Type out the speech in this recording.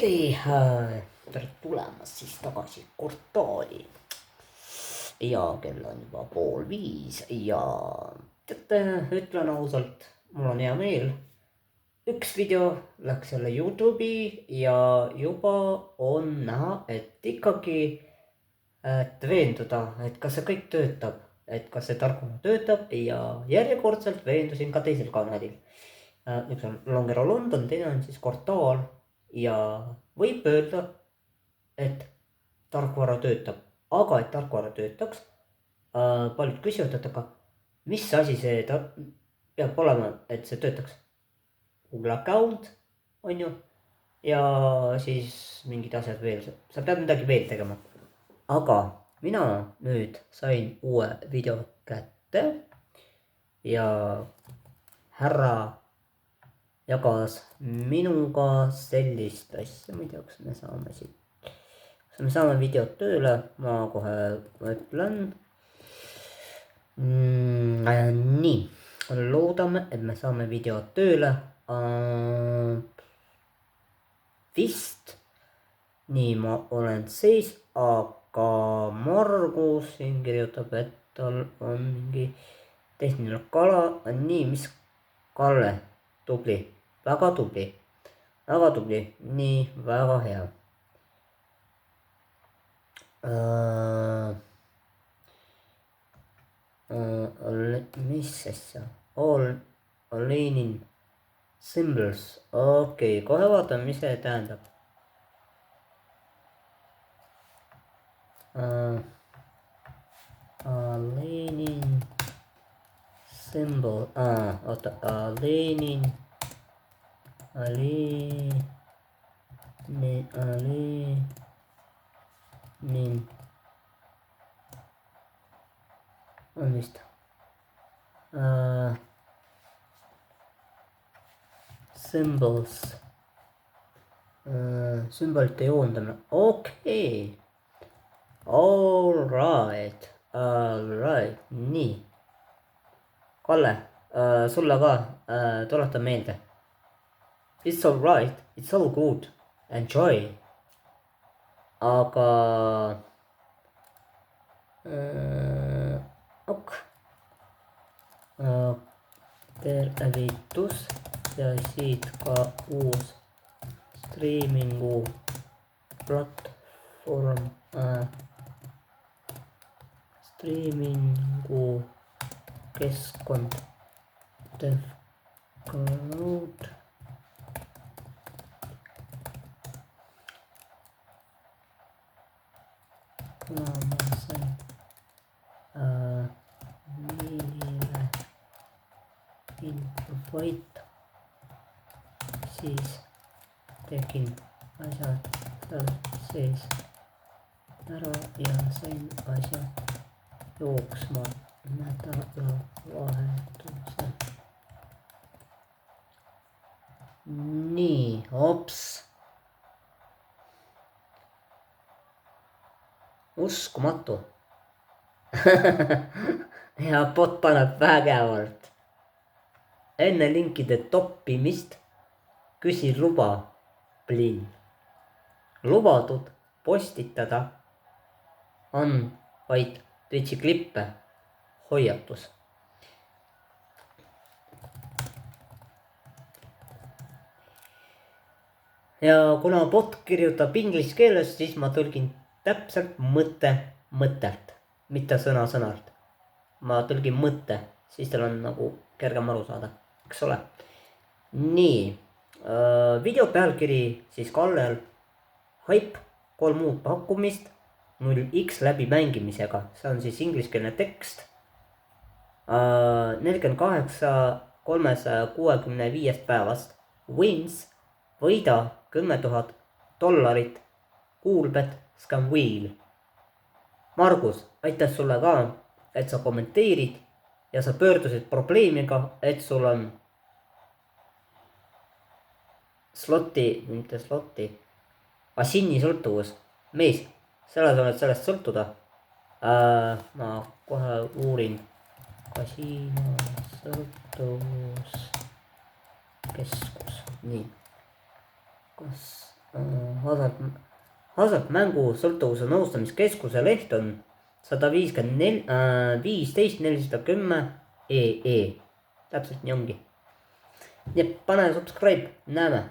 tere tulemast siis tagasi portaali. ja kell on juba 4:30 ja teate, ütlen ausalt, mul on hea meel. Üks video läks jälle Youtube'i ja juba on näha, et ikkagi, et veenduda, et kas see kõik töötab, et kas see tarkvara töötab ja järjekordselt veendusin ka teisel kanalil. Üks on Longero London, teine on siis Portaal ja võib öelda, et tarkvara töötab, aga et tarkvara töötaks, paljud küsivad, et aga mis asi see peab olema, et see töötaks. Google account on ju ja siis mingid asjad veel, sa pead midagi veel tegema. Aga mina nüüd sain uue video kätte ja härra jagas minuga sellist asja, ma ei tea, kas me saame siit. Kas me saame videot tööle, ma kohe ütlen. Nii, loodame, et me saame videot tööle. Vist. Nii, ma olen sees, aga Margus siin kirjutab, et tal on mingi tehniline kala. Nii, mis Kalle? Tubli, väga tubli, nii, väga hea. Mis asja? Lenin symbols, okei, kohe vaatame, mis see tähendab. Lenin symbol, oota, Lenin on vist symbols, sümbolite joondamine, okei. All right, nii. Kalle, sulle ka tuletan meelde. It's all right, it's all good, enjoy. Aga tervitus ja siit ka uus streamingu platvorm, streamingu keskkond DevCloud. Kuna ma sain meile infot, siis tegin asjad seal sees ära ja sain asjad jooksma nädalavahetusel. Nii, hops. Uskumatu. ja bot paneb vägevalt. Enne linkide toppimist küsi luba, plin. Lubatud postitada on vaid Twitchi klippe, hoiatus. Ja kuna bot kirjutab inglise keeles, siis ma tõlgin täpselt mõttelt, mitte sõna-sõnalt. Ma tõlgin mõtte, siis teil on nagu kergem aru saada, eks ole. Nii, video pealkiri siis Kallel Hype 3 uut pakkumist 0x läbi mängimisega, see on siis ingliskeelne tekst. 48 365 päevast wins, võida $10,000, Coolbet Scam Wheel. Margus, aitäh sulle ka, et sa kommenteerid ja sa pöördusid probleemiga, et sul on Asini sõltuvus. Mees, selles oled sellest sõltuda. Ma kohe uurin Asino sõltuvuskeskus. Nii. Kas hasartmängu sõltuvuse nõustamiskeskuse leht on 115 410 EE. täpselt nii ongi. nii et pane subscribe, näeme.